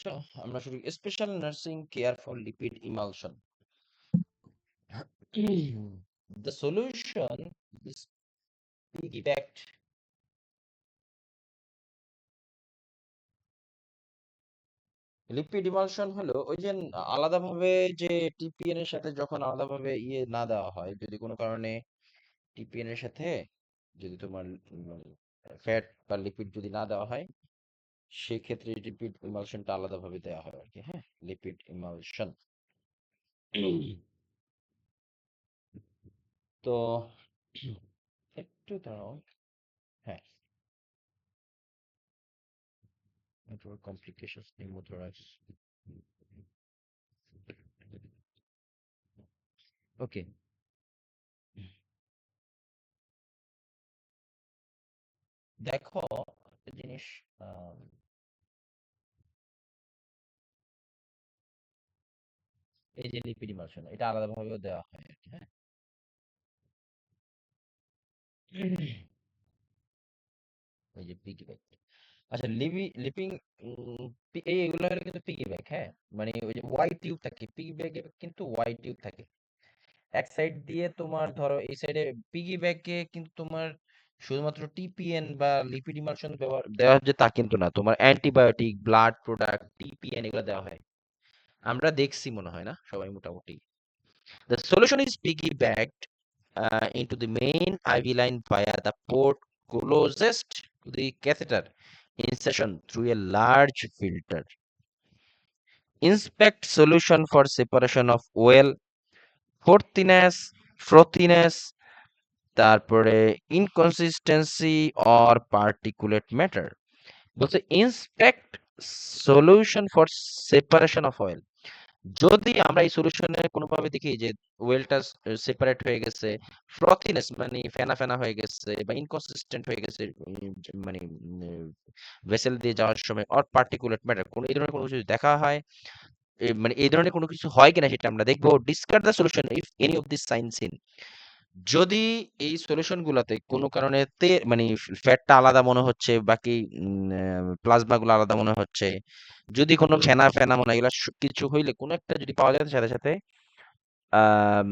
চলো আমরা শুরু special nursing care for lipid emulsion the solution is piggybacked lipid emulsion হলো ওই যে আলাদাভাবে যে টিপিএন এর সাথে যখন আলাদাভাবে না দেওয়া হয় যদি কোনো কারণে টিপিএন এর সাথে যদি তোমার ফ্যাট বা লিপিড যদি না দেওয়া হয় সেক্ষেত্রে লিপিড ইমালশনটা আলাদাভাবে দেওয়া হয় আর কি। হ্যাঁ, লিপিড ইমালশন। তো একটু দাঁড়াও। হ্যাঁ, network complications pneumothorax. ওকে, দেখো একটা জিনিস। আম, এই যে লিপিড ইমালশন এটা আলাদাভাবেও দেওয়া হয় আর কি। হ্যাঁ, ওই যে পিগি ব্যাগ। আচ্ছা, লিপিং এইগুলো হলো কিন্তু পিগি ব্যাগ। হ্যাঁ, মানে ওই যে ওয়াই টিউব থাকে পিগি ব্যাগে, কিন্তু ওয়াই টিউব থাকে এক সাইড দিয়ে। তোমার ধরো এই সাইডে পিগি ব্যাগে কিন্তু তোমার শুধুমাত্র টিপিএন বা লিপিড ইমালশন ব্যবহার দেওয়া হচ্ছে তা কিন্তু না, তোমার অ্যান্টিবায়োটিক, ব্লাড প্রোডাক্ট, টিপিএন এগুলো দেওয়া হয়। আমরা দেখছি মনে হয় না সবাই মোটামুটি। The solution is piggybacked into the main IV line via the port closest to the catheter insertion through a large filter. Inspect solution for separation of oil, frothiness, frothiness, তারপরে inconsistency or particulate matter. বলছে inspect solution for separation of oil. যদি আমরা এই সলিউশনে কোনোভাবে দেখি যে ওয়েলটা separate হয়ে গেছে, ফ্রথিনেস মানে ফেনা ফেনা হয়ে গেছে বা ইনকনসিস্টেন্ট হয়ে গেছে, মানে ভেসেল দিয়ে যাওয়ার সময়, অর পার্টিকুলেট ম্যাটার কোনো এই ধরনের কোনো কিছু দেখা হয়, মানে এই ধরনের কোনো কিছু হয় কিনা সেটা আমরা দেখবো। Discard the solution if any of this sign seen. যদি এই সলিউশন গুলাতে কোনো কারণে মানে ফ্যাটটা আলাদা মনে হচ্ছে, বাকি প্লাজমা গুলো আলাদা মনে হচ্ছে, যদি কোনো ফেনা ফেনা মনে হয়, এগুলা কিছু হইলে কোনো একটা যদি পাওয়া যায় সাথে সাথে আম,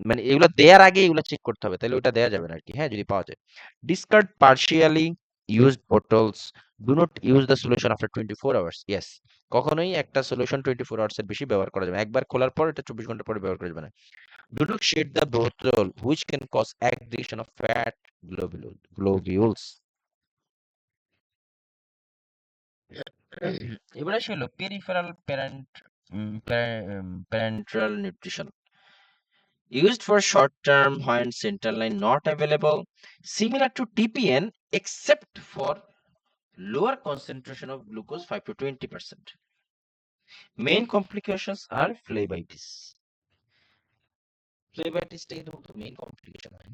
মানে এগুলো দেওয়ার আগে এগুলো চেক করতে হবে, তাহলে ওটা দেওয়া যাবে না আর কি। হ্যাঁ, যদি পাওয়া যায়। Discard partially used bottles. Do not use the solution after 24 hours. Yes, কখনোই একটা সলিউশন 24 hours এর বেশি ব্যবহার করা যাবে না। একবার খোলার পর এটা 24 ঘন্টা পরে ব্যবহার করা যাবে না। Do not shade the bottle, which can cause aggregation of fat globules. এবারে আসে হলো peripheral parenteral nutrition used for short term when central line not available, similar to TPN except for lower concentration of glucose 5 to 20%. Main complications are phlebitis. Phlebitis কিন্তু main complication হয়।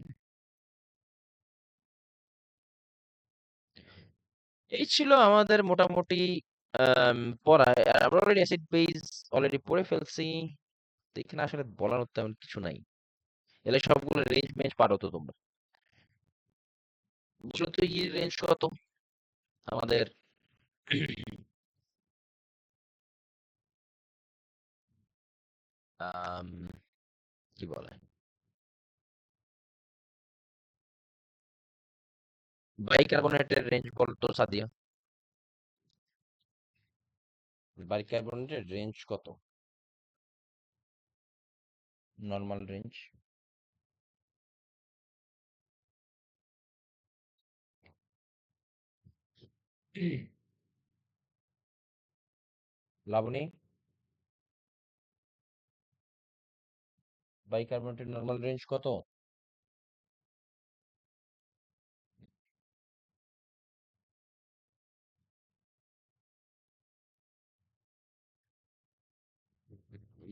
এই ছিল আমাদের মোটামুটি পড়া। আর আমরা অলরেডি অ্যাসিড বেস অলরেডি পড়ে ফেলছি, তো এখানে আসলে বলার তেমন কিছু নাই। এলে সবগুলো রেঞ্জ মেঞ্জ পারো তো তোমরা? বুঝলো তো এই রেঞ্জ কত আমাদের? আম, কি বলে, বাইকার্বনেটের রেঞ্জ বলতো সাদিয়া। বাইকার্বনেটের রেঞ্জ কত, নর্মাল রেঞ্জ? লাবণী, বাইকার্বনেটের নর্মাল রেঞ্জ কত?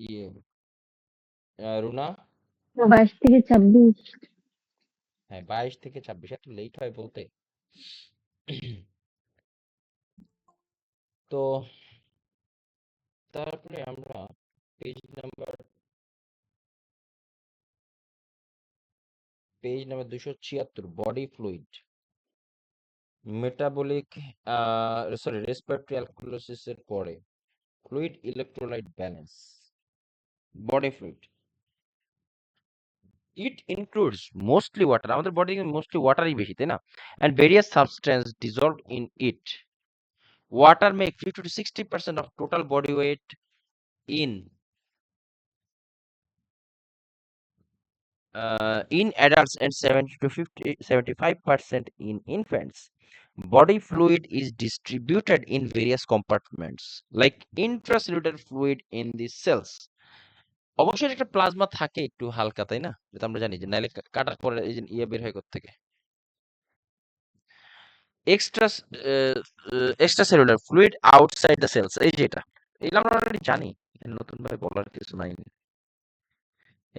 ইয়ে রুনা? 22 থেকে 26। হ্যাঁ, 22 থেকে 26, একটু লেট হয় বলতে। তো তারপরে আমরা page number page number 276, body fluid metabolic, sorry respiratory alkalosis এর পরে fluid electrolyte balance, body fluid. It includes mostly water. আমাদের বডি মোস্টলি ওয়াটারই বেশি, তাই না? And various substance dissolved in it. Water make 50 to 60% of total body weight in adults and 70 to 50, 75% in infants. Body fluid is distributed in various compartments like intracellular fluid in the cells. অবশ্যই একটা plasma থাকে একটু হালকা, তাই না? যেটা আমরা জানি যে নাইলে কাটার পরে এই যে ইয়ে বের হয় থেকে extra extracellular fluid outside the cells, এই যে এটা এগুলো আমরা অলরেডি জানি, এখানে নতুন ভাবে বলার কিছু নাই।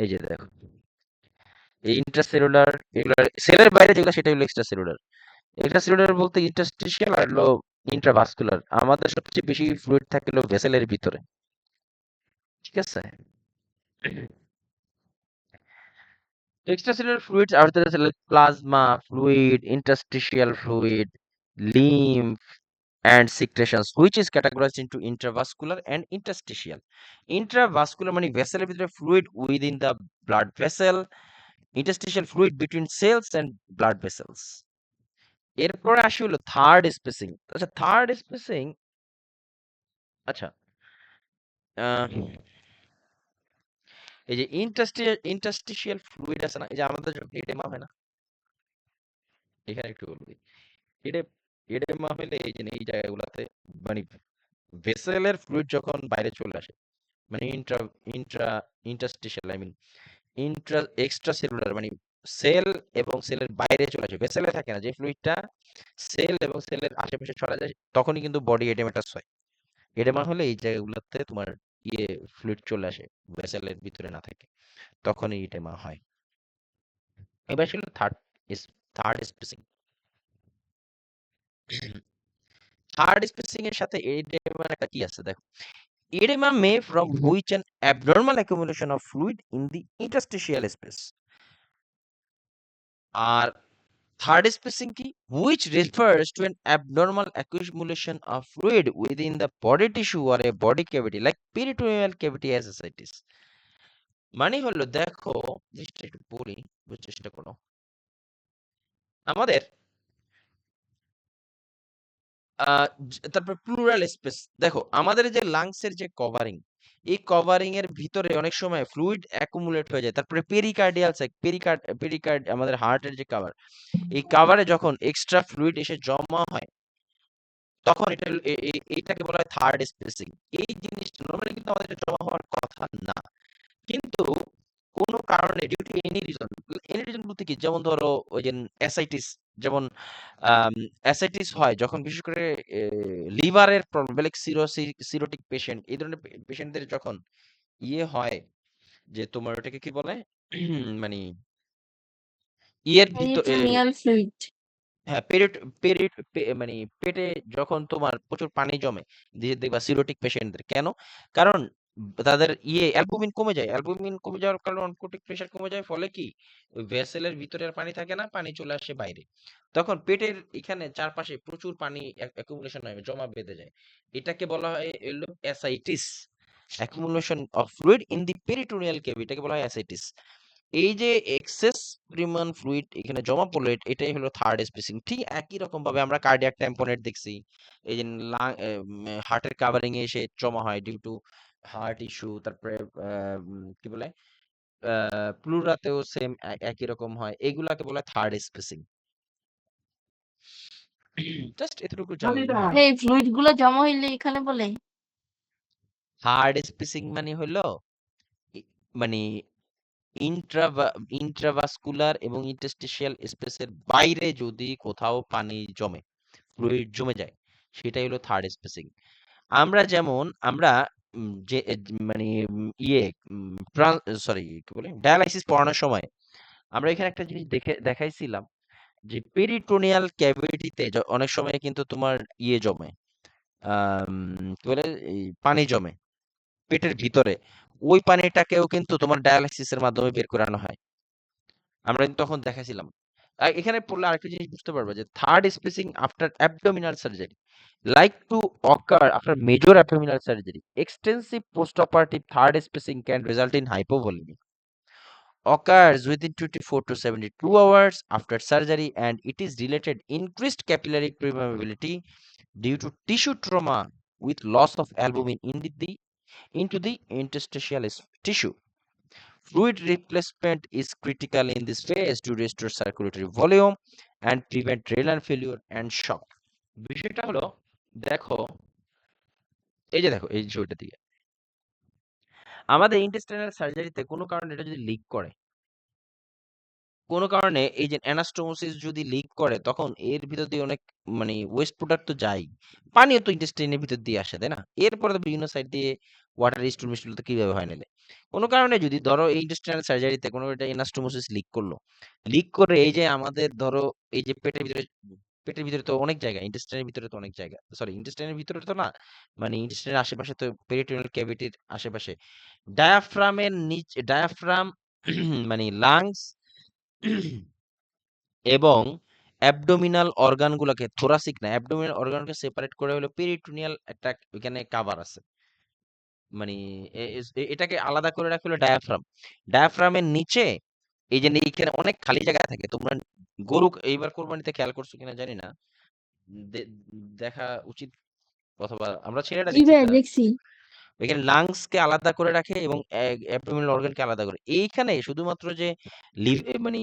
এই যে দেখো এই ইন্ট্রাসেলুলার, এগুলো সেলের বাইরে যেগুলো সেটা হলো এক্সট্রা সেলুলার। এক্সট্রা সেলুলার বলতে ইন্টারস্টিশিয়াল আর হলো ইন্ট্রাভাস্কুলার। আমাদের সবচেয়ে বেশি ফ্লুইড থাকে হলো ভেসেলের ভিতরে, ঠিক আছে? Extracellular fluids are there like plasma fluid, interstitial fluid, lymph, and secretions, which is categorized into intravascular and interstitial. Intravascular মানে ভেসেলের ভিতরে fluid within the blood vessel, interstitial fluid between cells and blood vessels. এরপরে আসি হলো third spacing. আচ্ছা third spacing, আচ্ছা এই যে interstitial fluid আছে না, এই যে আমাদের যখন এডেমা হয় না, এখানে একটু বলবি এডে এডেমা হলে এই যে এই জায়গাগুলোতে মানে ভেসেলের ফ্লুইড যখন বাইরে চলে আসে, মানে intra intra interstitial I mean extracellular মানে সেল এবং সেলের বাইরে চলে আসে, ভেসেলে থাকে না, যে ফ্লুইডটা সেল এবং সেলের আশেপাশে ছড়া যায়, তখনই কিন্তু বডি এডেমাটাস হয়। এডেমা হলে এই জায়গাগুলোতে তোমার ইয়ে ফ্লুইড চলে আসে, ভেসেলের ভিতরে না থাকে, তখনই এডেমা হয়। এবার ছিল থার্ড স্পেসিং। থার্ড স্পেসিং এর সাথে এডেমার একটা কি আছে দেখো। Edema may from which an abnormal accumulation of fluid in the interstitial space. আর থার্ড স্পেসিং কি? Which refers to an abnormal accumulation of fluid within the body tissue or a body cavity like peritoneal cavity ascites. মানে হলো দেখো, জিনিসটা একটু পড়ি, বুঝতে চেষ্টা করো। আমাদের তারপর প্লুরাল স্পেস, দেখো আমাদের যে লাংসের যে কভারিং, এই কভারিং এর ভিতরে অনেক সময় ফ্লুইড অ্যাকুমুলেট হয়ে যায়। তারপরে পেরিকার্ডিয়াল সাইক, পেরিকার্ড আমাদের হার্টের যে কভার, এই কভারে যখন এক্সট্রা ফ্লুইড এসে জমা হয়, তখন এটা এটাকে বলা হয় থার্ড স্পেসিং। এই জিনিসটা নরমালি কিন্তু আমাদের জমা হওয়ার কথা না, কিন্তু কোনো কারণে ডিউ টু এনি রিজন বলতে কি, যেমন ধরো ওই যে অ্যাসাইটিস, যেমন অ্যাসাইটিস হয় যখন বিশেষ করে লিভারের প্রবলেম লাইক সিরোটিক পেশেন্ট, এই ধরনের পেশেন্টদের যখন ইয়ে হয় যে তোমার ওটাকে কি বলে মানে ইয়ের ভিতর পেরিটোনিয়াল ফ্লুইড। হ্যাঁ, মানে পেটে যখন তোমার প্রচুর পানি জমে, দেখবা সিরোটিক পেশেন্টদের কেন? কারণ তাদের অ্যালবুমিন কমে যায়। অ্যালবুমিন কমে যাওয়ার কারণে অনকোটিক প্রেশার কমে যায়, ফলে কি ওই ভেসেলের ভিতরে আর পানি থাকে না, পানি চলে আসে বাইরে। তখন পেটের এখানে চারপাশে প্রচুর পানি অ্যাকুমুলেশন হয়, জমা বেঁধে যায়। এটাকে বলা হয় হলো ascites, accumulation of fluid in the peritoneal cavity, এটাকে বলা হয় অ্যাসাইটিস। এই যে এক্সেস পরিমাণ ফ্লুইড এখানে জমা পড়লো, এটাই হলো থার্ড স্পেসিং। ঠিক একই রকম ভাবে আমরা কার্ডিয়াক ট্যাম্পনেট দেখছি, এই যে হার্টের কাভারিং এ এসে জমা হয় ডিউ টু হার্ট ইস্যু। তারপরে কি বলে প্লুরাতেও সেম একই রকম হয়, এগুলাকে বলে থার্ড স্পেসিং। জাস্ট এতটুকু জানলে হবে। এই ফ্লুইড গুলো জমা হইলে এখানে বলে থার্ড স্পেসিং মানে হলো মানে ইন্ট্রাভাস্কুলার এবং ইন্টারস্টিশিয়াল স্পেসের বাইরে যদি কোথাও পানি জমে, ফ্লুইড জমে যায়, সেটাই হলো থার্ড স্পেসিং। আমরা যেমন আমরা যে মানে ইয়ে সরি কি বলে ডায়ালাইসিস পড়ানোর সময় আমরা এখানে একটা জিনিস দেখাইছিলাম যে পেরিটোনিয়াল ক্যাভিটিতে অনেক সময় কিন্তু তোমার জমে, কি বলে এই পানি জমে পেটের ভিতরে, ওই পানিটাকেও কিন্তু তোমার ডায়ালাইসিসের মাধ্যমে বের করানো হয়। আমরা কিন্তু তখন দেখাইছিলাম। এখানে পড়লে আরেকটা জিনিস বুঝতে পারবে যে third spacing after abdominal surgery like to occur after major abdominal surgery. Extensive postoperative third spacing can result in hypovolemia. Occurs within 24 to 72 hours after surgery, and it is related increased capillary permeability due to tissue trauma with loss of albumin into the interstitial tissue. Fluid replacement is critical in this phase to restore circulatory volume and prevent renal failure and shock. বিষয়টা হলো, দেখো এই যে দেখো এই ছবিটা দিকে আমাদের ইন্টেস্টাইনাল সার্জারিতে কোনো কারণে এটা যদি লিক করে, কোনো কারণে এই যে অ্যানাস্টোমোসিস যদি লিক করে, তখন এর ভিতর দিয়ে অনেক মানে ওয়েস্ট প্রোডাক্ট তো যায়, পানিও তো ইন্টেস্টাইনের ভিতর দিয়ে আসে, তাই না? এরপরে তো বিভিন্ন সাইড দিয়ে ওয়াটার স্টুল মিস্টুল তো কিভাবে হয় নালে কোনো কারণে যদি ধরো এই ইন্টেস্টাইনাল সার্জারিতে কোনো একটা অ্যানাস্টোমোসিস লিক করলো, লিক করে এই যে আমাদের ধরো এই যে পেটের ভিতরে তো অনেক জায়গা, ইন্টেস্টাইনের ভিতরে তো অনেক জায়গা, সরি ইন্টেস্টাইনের ভিতরে তো না, মানে ইন্টেস্টাইনের আশেপাশে তো পেরিটোনিয়াল ক্যাভিটির আশেপাশে ডায়াফ্রামের নিচে ডায়াফ্রাম মানে লাংস এবং অ্যাবডোমিনাল অর্গানগুলোকে, থোরাসিক না অ্যাবডোমিনাল অর্গানকে সেপারেট করে হলো পেরিটোনিয়াল একটা ওখানে কাভার আছে, মানে এটাকে আলাদা করে রাখা হলো ডায়াফ্রাম। ডায়াফ্রামের নিচে এই যে এইখানে অনেক খালি জায়গা থাকে, তোমরা গরু এইবার কোরবানিতে খেয়াল করছো কিনা জানি না, দেখা উচিত, অথবা আমরা ছেলেরা জি দেখছি ভাইয়া এটা, দেখছি। এখানে লাংসকে আলাদা করে রাখে এবং অ্যাবডোমিনাল অর্গানকে আলাদা করে। এইখানে শুধুমাত্র যে মানে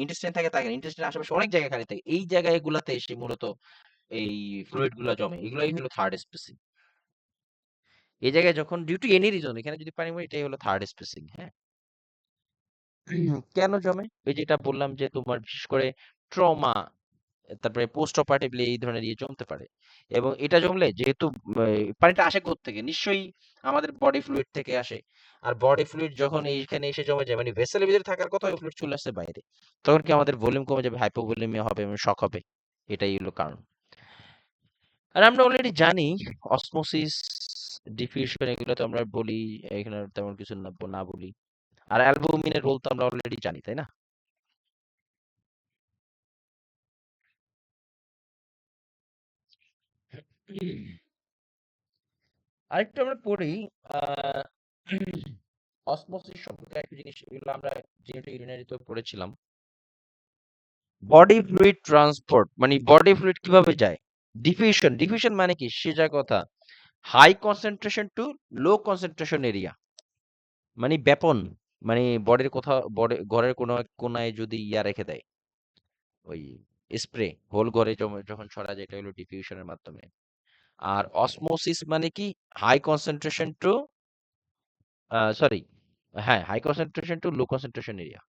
ইন্টেস্টাইন থাকে তা না, ইন্টেস্টাইনের আশেপাশে অনেক জায়গা খালি থাকে, এই জায়গাগুলোতে এসে মূলত এই ফ্লুইড গুলা জমে, এগুলাই হলো থার্ড স্পেসিং। এই জায়গায় যখন ডিউ টু এনি রিজন এখানে যদি পানি পড়ে, এটাই হলো থার্ড স্পেসিং। হ্যাঁ, কেন জমে? ওই যেটা বললাম যে তোমার বিশেষ করে ট্রমা, তারপরে পোস্ট অপারেটিভলি এই ধরনের ইয়ে জমতে পারে, এবং এটা জমলে যেহেতু পানিটা আসে থেকে নিশ্চয়ই আমাদের বডি ফ্লুইড থেকে আসে, আর বডি ফ্লুইড যখন এইখানে এসে জমে যায়, মানে ভেসেলের ভিতরে থাকার কথা, ওই ফ্লুইড চলে আসছে বাইরে, তখন কি আমাদের ভলিউম কমে যাবে, হাইপোভলিউমিয়া হবে এবং শক হবে, এটাই হলো কারণ। আর আমরা অলরেডি জানি অসমোসিস, ডিফিউশন এগুলো তো আমরা বলি, এখানে আর তেমন কিছু না না বলি। আর অ্যালবুমিনের রোল তো আমরা অলরেডি জানি, তাই না? আরেকটু আমরা পড়ি অসমোসিস সম্পর্কে একটা জিনিস, এগুলো আমরা যেহেতু ইউরিনারিতে পড়েছিলাম। বডি ফ্লুইড ট্রান্সপোর্ট, মানে বডি ফ্লুইড কিভাবে যায়। ডিফিউশন, ডিফিউশন মানে কি সেটা কথা, high concentration to low concentration area, মানে ব্যাপন, মানে বডির কোথাও, বডি ঘরের কোনো এক কোনায় যদি ইয়া রেখে দেয়, ওই স্প্রে হোল ঘরে যখন ছড়া যায়, এটা হলো ডিফিউশনের মাধ্যমে। আর অসমোসিস মানে কি হাই কনসেন্ট্রেশন টু, সরি, হ্যাঁ, high concentration to low concentration area,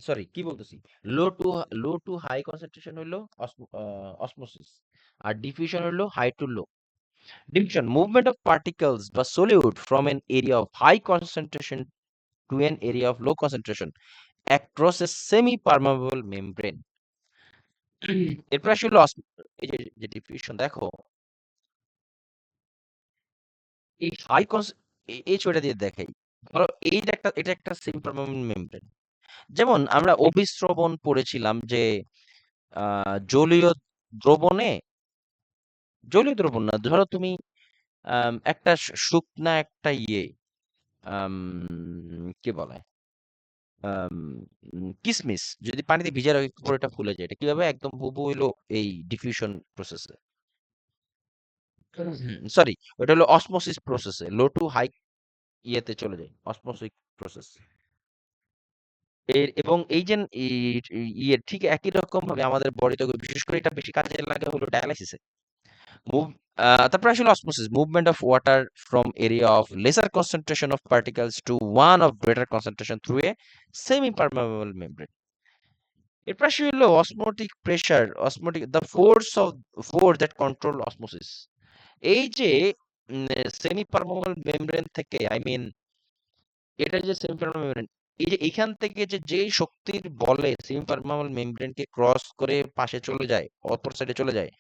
sorry কি বলতেছি, লো টু হাই কনসেন্ট্রেশন হলো অসমোসিস, আর ডিফিউশন হলো high to low. Diffusion movement of particles বা solute from an area of high concentration to an area of low concentration across a semi-permeable membrane. এরপর আসলে এই যে ডিফিউশন, দেখো এই হাই এই ছবিটা দিয়ে দেখাই, ধরো এই যে একটা, এটা একটা সেমি পারমানেন্ট মেমব্রেন, যেমন আমরা অভিস্রবণ পড়েছিলাম যে জলীয় দ্রবণে, জলীয় দ্রবণ না, ধরো তুমি একটা শুকনা একটা ইয়ে, কি বলে, আম, কিসমিস যদি পানিতে ভিজে রাখি পরে এটা ফুলে যায়, এটা কিভাবে একদম হুবহু হইলো এই ডিফিউশন প্রসেসে, সরি ওটা হলো অসমোসিস প্রসেসে, লো টু হাই ইয়েতে চলে যায়, অসমোসিক প্রসেস। এর এবং এই যে ইয়ে ঠিক একই রকম ভাবে আমাদের বডিতে, বিশেষ করে এটা বেশি কাজে লাগে হলো ডায়ালাইসিসে। মুভ তারপরে আসলে osmosis movement of water from area of lesser concentration of particles to one of greater concentration through a semi permeable membrane. এর পাশে হলো osmotic pressure, osmotic the force that control osmosis. এই যে সেমি পারমেবল মেমব্রেন থেকে, I mean এটা যে semi permeable membrane, এই যে এখান থেকে যে যেই শক্তির বলে সেমি পারমেবল মেমব্রেনকে ক্রস করে পাশে চলে যায়, অপর সাইডে চলে যায়,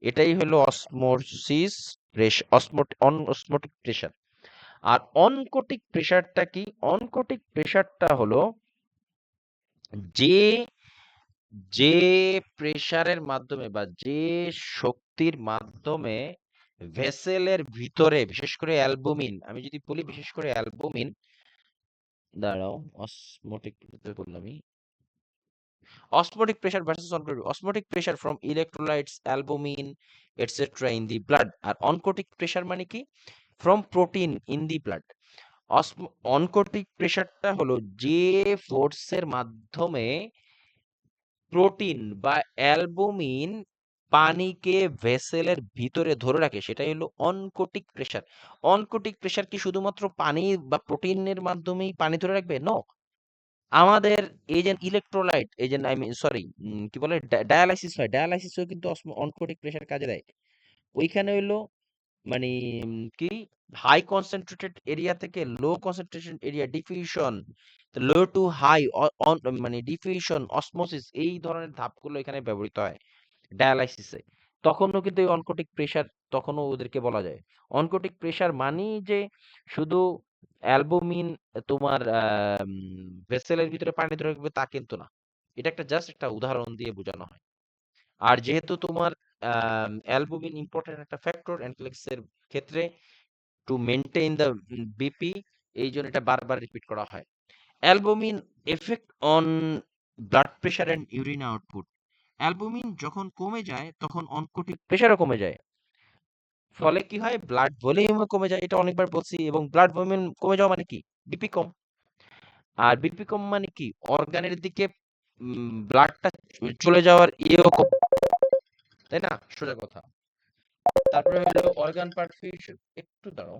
এটাই হলো অসমোসিস প্রেসার, অসমোটিক প্রেসার। আর অনকোটিক প্রেসারটা কি? অনকোটিক প্রেসারটা হলো যে যে প্রেসারের মাধ্যমে বা যে শক্তির মাধ্যমে ভেসেলের ভিতরে বিশেষ করে অ্যালবুমিন, আমি যদি বলি বিশেষ করে অ্যালবুমিন, দাঁড়াও, অসমোটিক বললাম আমি, osmotic pressure versus oncotic. Osmotic pressure from electrolytes, albumin, etc. in the blood. R oncotic pressure মানে কি? From protein in the blood. oncotic প্রেসারটা হলো যে ফোর্সের মাধ্যমে প্রোটিন বা অ্যালবুমিন পানিকে ভেসেলের ভিতরে ধরে রাখে, সেটাই হলো অনকোটিক প্রেসার। অনকোটিক প্রেসার কি শুধুমাত্র পানি বা প্রোটিনের মাধ্যমেই পানি ধরে রাখবে? নো, আমাদের এই যে ইলেকট্রোলাইট, এই যে আই মিন সরি, কি বলে, ডায়ালাইসিস হয়, ডায়ালাইসিসও কিন্তু অনকোটিক প্রেসার কাজে দেয়। ওইখানে হইলো মানে কি, হাই কনসেন্ট্রেটেড এরিয়া থেকে low concentration area diffusion, low to high, মানে ডিফিউশন, অসমোসিস, এই ধরনের ধাপগুলো এখানে ব্যবহৃত হয় ডায়ালাইসিসে। তখনও কিন্তু এই অনকোটিক প্রেসার তখনও ওদেরকে বলা যায়। অনকোটিক প্রেসার মানেই যে শুধু অ্যালবুমিন তোমার ভেসেলের ভিতরে পানি ধরে রাখবে তা কিন্তু না। এটা একটা জাস্ট একটা উদাহরণ দিয়ে বোঝানো হয়। আর যেহেতু তোমার অ্যালবুমিন ইম্পর্টেন্ট একটা ফ্যাক্টর এনক্লেক্সের ক্ষেত্রে টু মেনটেইন দ্য বিপি, এই জন্য এটা বারবার রিপিট করা হয়। Albumin effect on blood pressure and urine output. Albumin যখন কমে যায় তখন অনকোটিক প্রেশারও কমে যায়। ফলে কি হয়? ব্লাড ভলিউমও কমে যায়, এটা অনেকবার বলছি। এবং ব্লাড ভলিউম কমে যাওয়া মানে কি? বিপি কম। আর বিপি কম মানে কি? অর্গানের দিকে ব্লাডটা চলে যাওয়ার ইয়েও কম, তাই না? সোজা কথা। তারপরে হলো অর্গান পারফিউশন। একটু দাঁড়াও।